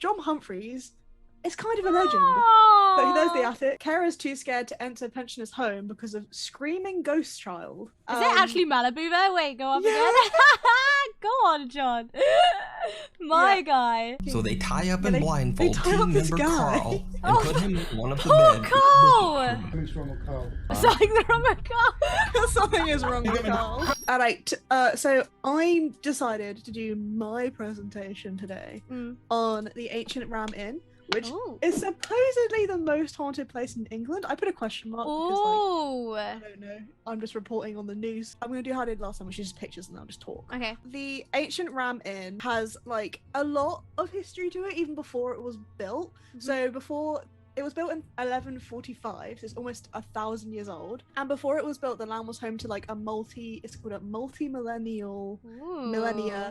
John Humphreys is kind of a legend. So there's the attic. Kara's too scared to enter pensioner's home because of screaming ghost child. Is it actually Malibu there? Wait, go up again. Go on, John. My guy. So they tie up and blindfold tie up team this member guy. Carl and put him in one of the Poor beds. Carl! Something's wrong with Carl. Something's wrong with Carl. Something is wrong with Carl. Alright, so I decided to do my presentation today on the Ancient Ram Inn, which is supposedly the most haunted place in England. I put a question mark because, like, I don't know. I'm just reporting on the news. I'm going to do how I did last time, which is just pictures and I'll just talk. Okay. The Ancient Ram Inn has, like, a lot of history to it, even before it was built. So before... It was built in 1145, so it's almost 1,000 years old. And before it was built, the land was home to like it's called a millennia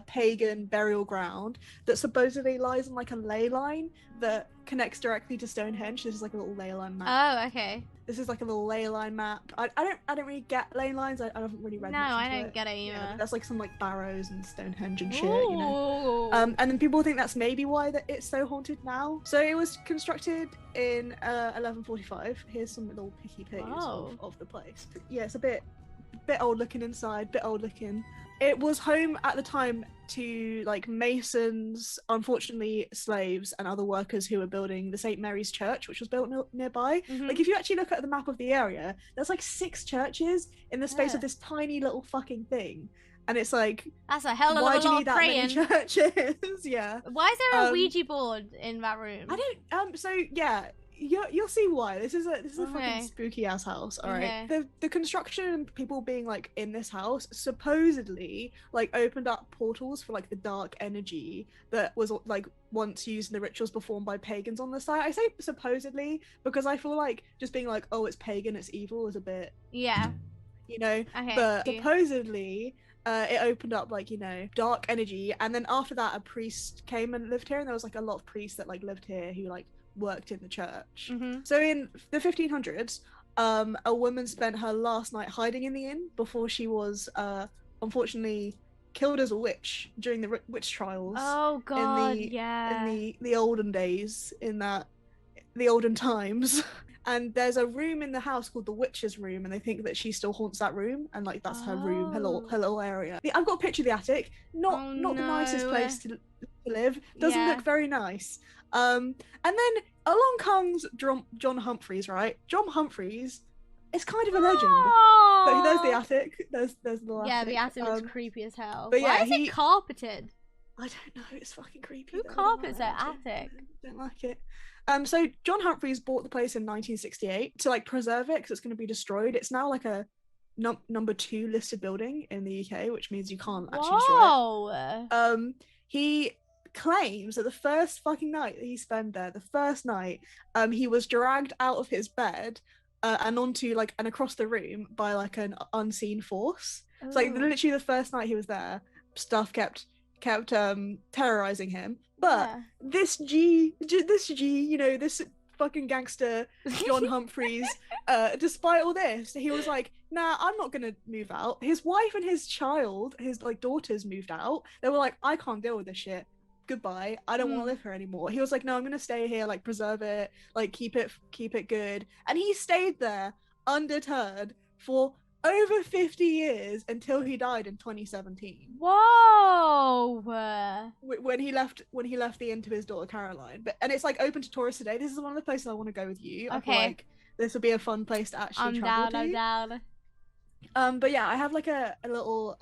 pagan burial ground that supposedly lies on like a ley line that connects directly to Stonehenge. This is like a little ley line map. Oh, okay. This is like a little ley line map. I don't really get ley lines. I haven't really read. No, I don't get it either. Yeah, that's like some like barrows and Stonehenge and shit, you know. And then people think that's maybe why it's so haunted now. So it was constructed in 1145. Here's some little picky pictures of the place. Yeah, it's a bit old looking inside, bit old looking. It was home at the time to like masons, unfortunately slaves and other workers who were building the St. Mary's Church, which was built nearby. Like if you actually look at the map of the area, there's like 6 churches in the space of this tiny little fucking thing. And it's like, that's a hell of a lot of praying. Why do you need that many churches? Yeah. Why is there a Ouija board in that room? I don't. So yeah, you'll see why. This is a fucking spooky ass house. All right. The construction and people being like in this house supposedly like opened up portals for like the dark energy that was like once used in the rituals performed by pagans on the site. I say supposedly because I feel like just being like, oh, it's pagan, it's evil is a bit, you know. But supposedly it opened up like, you know, dark energy, and then after that a priest came and lived here, and there was like a lot of priests that like lived here who like worked in the church. So in the 1500s, a woman spent her last night hiding in the inn before she was unfortunately killed as a witch during the witch trials. Oh god, in the olden days, the olden times. And there's a room in the house called the Witch's Room, and they think that she still haunts that room, and like that's her room, her little area. I've got a picture of the attic. Not the nicest place to live. Doesn't look very nice. And then along comes John Humphreys, right? John Humphreys is kind of a legend. So there's the attic. There's the attic. Yeah, the attic was creepy as hell. But why is it carpeted? I don't know. It's fucking creepy. Who carpets their attic? Don't like it. So John Humphreys bought the place in 1968 to like preserve it because it's going to be destroyed. It's now like a number 2 listed building in the UK, which means you can't actually destroy it. He claims that the first fucking night that he spent there, the first night, he was dragged out of his bed and onto like and across the room by like an unseen force. It's like literally the first night he was there, stuff kept terrorizing him. But this G, you know, this fucking gangster John Humphreys, despite all this, he was like, nah, I'm not gonna move out. His wife and his child, his like daughters, moved out. They were like, I can't deal with this shit. Goodbye. I don't want to live here anymore. He was like, no, I'm gonna stay here, like preserve it, like keep it good. And he stayed there undeterred for over 50 years until he died in 2017. Whoa! When he left the inn to his daughter Caroline. And it's like open to tourists today. This is one of the places I want to go with you. I feel like this would be a fun place to actually travel to. I'm down. But yeah, I have like a little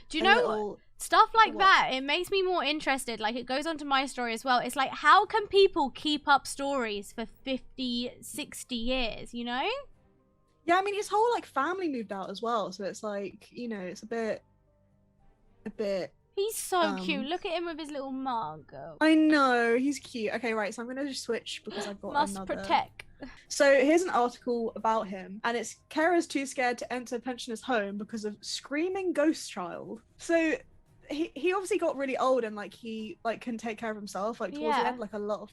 do you know stuff like that? It makes me more interested. Like it goes on to my story as well. It's like, how can people keep up stories for 50, 60 years, you know? Yeah, I mean, his whole like family moved out as well, so it's like, you know, it's a bit. He's so cute. Look at him with his little mug. I know, he's cute. Okay, right, so I'm gonna just switch because I've got Must protect. So here's an article about him, and it's Kara's too scared to enter pensioner's home because of screaming ghost child. So he obviously got really old and like he like couldn't take care of himself like towards the end, like a lot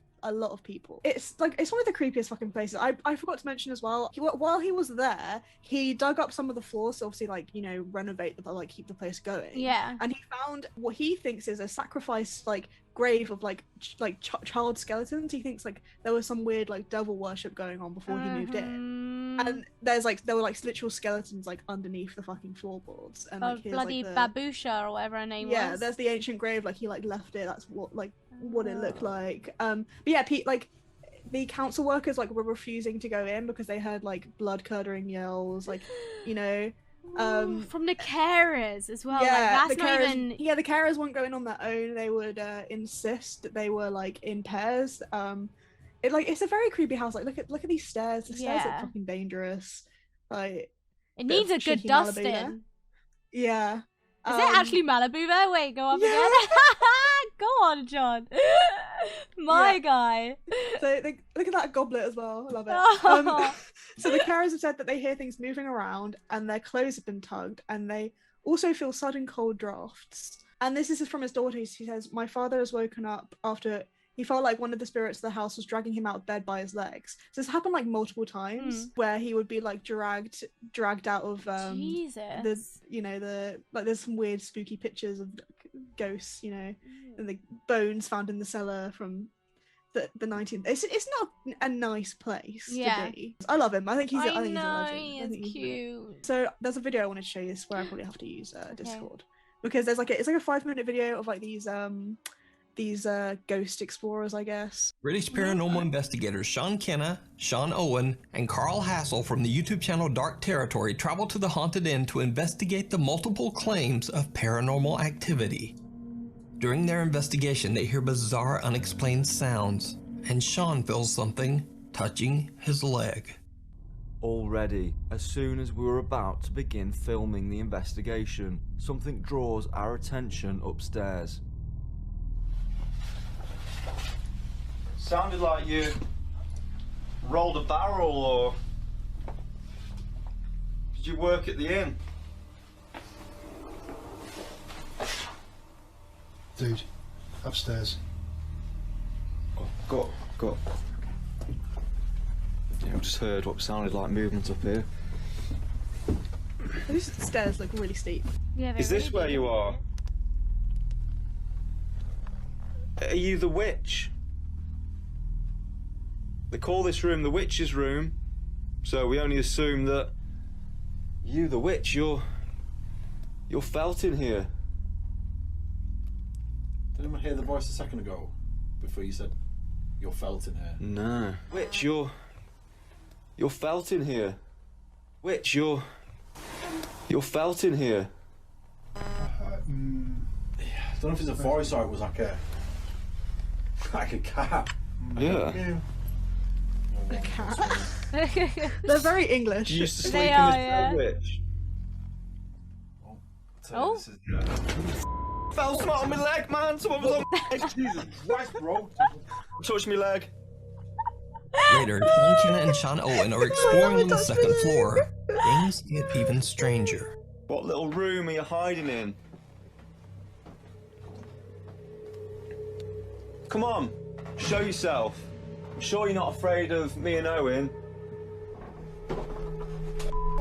of people. It's like it's one of the creepiest fucking places. I forgot to mention as well, while he was there, he dug up some of the floors to obviously like, you know, renovate the like keep the place going. Yeah. And he found what he thinks is a sacrifice like grave of like child skeletons. He thinks like there was some weird like devil worship going on before he moved in, and there were like literal skeletons like underneath the fucking floorboards, and like bloody like, Babusha or whatever her name was. Yeah, there's the ancient grave. Like he like left it. That's what it looked like. But yeah, like the council workers like were refusing to go in because they heard like blood curdling yells, like, you know. From the carers as well. Yeah, like, that's not even... Yeah, the carers weren't going on their own. They would insist that they were like in pairs. It's a very creepy house. Like look at these stairs. The stairs look fucking dangerous. Like it needs a good dusting. Yeah. Is there actually Malibu there? Wait, go up again. Go on, John. My guy. So look at that goblet as well. I love it. So the carers have said that they hear things moving around and their clothes have been tugged, and they also feel sudden cold drafts. And this is from his daughter. He says, "My father has woken up after he felt like one of the spirits of the house was dragging him out of bed by his legs." So this happened like multiple times where he would be like dragged out of Jesus. There's some weird spooky pictures of ghosts, you know, and the bones found in the cellar from the 19th. It's not a nice place to be. I love him. I think he's a legend. He's cute. So there's a video I want to show you. This where I probably have to use Discord, because there's like it's like a 5-minute video of like these ghost explorers, I guess. British paranormal investigators Sean Kenna, Sean Owen, and Carl Hassel from the YouTube channel Dark Territory travel to the haunted inn to investigate the multiple claims of paranormal activity. During their investigation, they hear bizarre, unexplained sounds, and Sean feels something touching his leg. Already, as soon as we were about to begin filming the investigation, something draws our attention upstairs. Sounded like you rolled a barrel, or did you work at the inn? Dude, upstairs. Go. Yeah, I just heard what sounded like movement up here. These stairs look really steep. Yeah, is this where you are? Are you the witch? They call this room the witch's room, so we only assume that you, the witch, you're felt in here. Did anyone hear the voice a second ago before you said you're felt in here? No. Witch, you're felt in here. Witch, you're felt in here. I don't know if it's a voice or it was like a cat. Yeah. A cat. They're very English. You used to sleep in this bed, witch. Oh. Fell smart on my leg, man. Someone was on. Jesus Christ, bro. Touch me leg. Later, Sean Kenna and Sean Owen are exploring on the second floor. Things get even stranger. What little room are you hiding in? Come on, show yourself. I'm sure you're not afraid of me and Owen.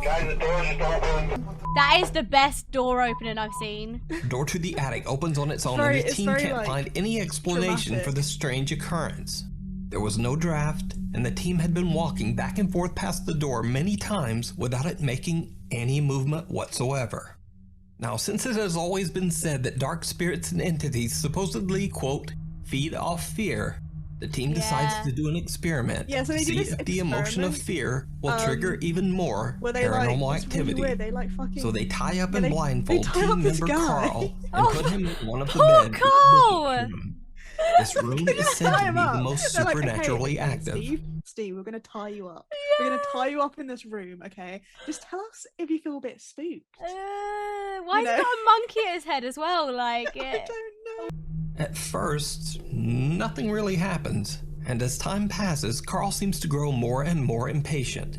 Guys, the door just opened. That is the best door opening I've seen. Door to the attic opens on its own, and the team can't find any explanation for the strange occurrence. There was no draft, and the team had been walking back and forth past the door many times without it making any movement whatsoever. Now, since it has always been said that dark spirits and entities supposedly, quote, feed off fear, the team decides to do an experiment so to see if the emotion of fear will trigger even more paranormal activity. Really they fucking... So they tie up and blindfold team member Carl and put him in one of the Poor beds. Carl! This room is said to be the most supernaturally active. Steve, we're gonna tie you up. We're gonna tie you up in this room, okay? Just tell us if you feel a bit spooked. Why has he got a monkey at his head as well? Like, I don't know. At first, nothing really happens, and as time passes, Carl seems to grow more and more impatient.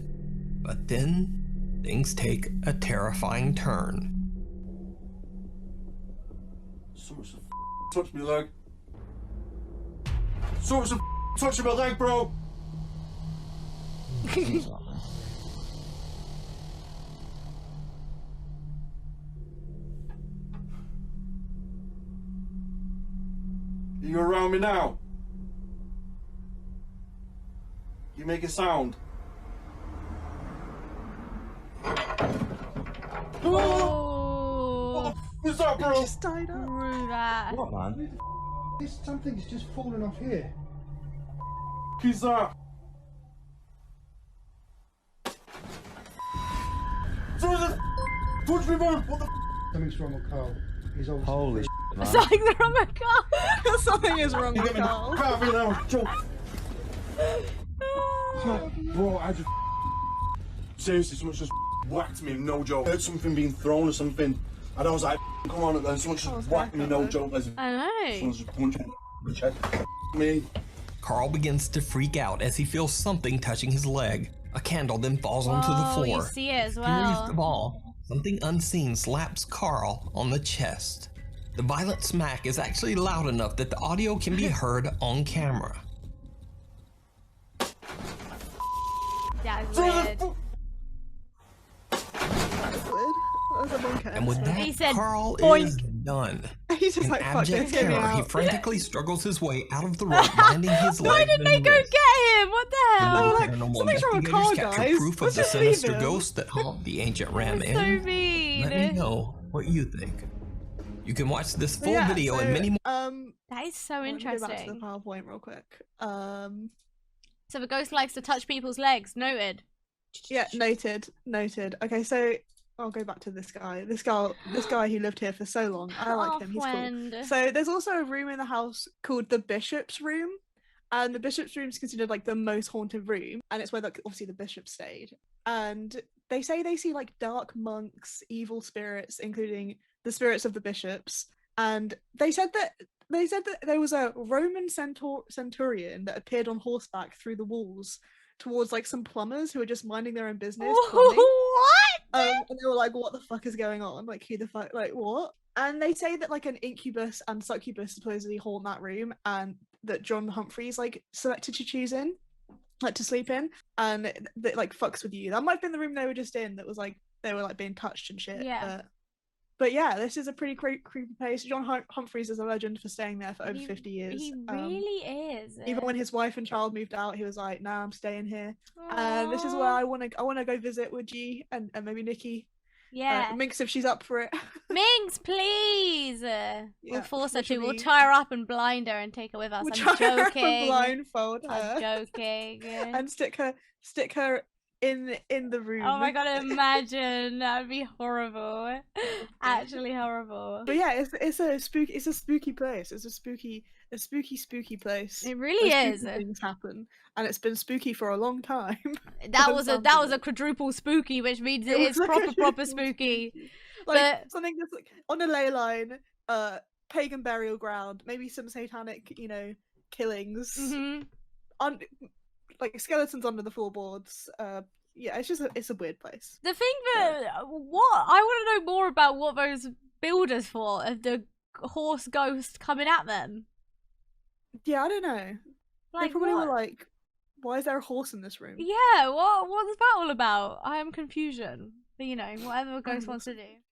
But then, things take a terrifying turn. Someone's touched my leg. Someone's touching my leg, bro. You You around me now? You make a sound. Oh. What's that, bro? Just died up. Through that. What, man? Something's just falling off here. Who's that? Touch me, man! What the? Something's wrong with Carl. He's obviously. Holy shit, man. Something's wrong with Carl. Something is wrong with Carl. Bro, I just. Seriously, someone just whacked me, no joke. I heard something being thrown or something. And I was like, come on, and someone just whacked me, no joke. I know. Someone's just punching me. Carl begins to freak out as he feels something touching his leg. A candle then falls onto the floor. You see it as Furious of well. all, something unseen slaps Carl on the chest. The violent smack is actually loud enough that the audio can be heard on camera. That's weird. That's weird. That was a bonker. And with that, He said, Carl "Boink." is done. He's just In like, fuck abject this, get me terror, he out. frantically struggles his way out of the rope, binding his Why legs didn't they and go wrists. get him? What the They were hell? like, Paranormal something's wrong with investigators Carl, capture guys. proof of Let's the just leave sinister him. ghost that haunt the ancient ram That's inn. so mean. Let me know what you think. You can watch this full Yeah, video so, and many more. That is so let me go back to the interesting. PowerPoint real quick. So the ghost likes to touch people's legs. Noted. Yeah, noted. Okay, so I'll go back to this guy. This guy who lived here for so long. I like him. He's friend. cool. So there's also a room in the house called the Bishop's Room, and the Bishop's Room is considered like the most haunted room, and it's where like obviously the bishop stayed. And they say they see like dark monks, evil spirits, including the spirits of the bishops. And they said that there was a Roman centurion that appeared on horseback through the walls towards like some plumbers who were just minding their own business. Plumbing. What? And they were like, what the fuck is going on? Like, who the fuck, like, what? And they say that like an incubus and succubus supposedly haunt that room, and that John Humphreys like selected to choose in, like to sleep in, and that like fucks with you. That might have been the room they were just in, that was like, they were like being touched and shit. Yeah. But yeah, this is a pretty creepy place. John Humphreys is a legend for staying there for over 50 years. He really is. Even when his wife and child moved out, he was like, "Nah, I'm staying here." And this is where I want to go visit with G and maybe Nikki. Yeah. Minx, if she's up for it. Minx, please. Yeah, we'll force her which to. would We'll be- tie her up and blind her and take her with us. We'll I'm try her and joking. blindfold her. I'm joking. And stick her in the room. Oh my god, imagine. That would be horrible. Actually horrible. But yeah, it's a spooky place. It's a spooky place. It really where is. spooky things happen, and it's been spooky for a long time. That was a quadruple spooky, which means it is was like a proper triple spooky. Like But something that's like on a ley line, pagan burial ground, maybe some satanic, killings. mhm. Like skeletons under the floorboards. Yeah, it's a weird place. The thing that what I want to know more about what those builders thought of the horse ghost coming at them. Yeah, I don't know. They probably what? were like, "Why is there a horse in this room?" Yeah, what's that all about? I am confusion. But whatever a ghost wants to do.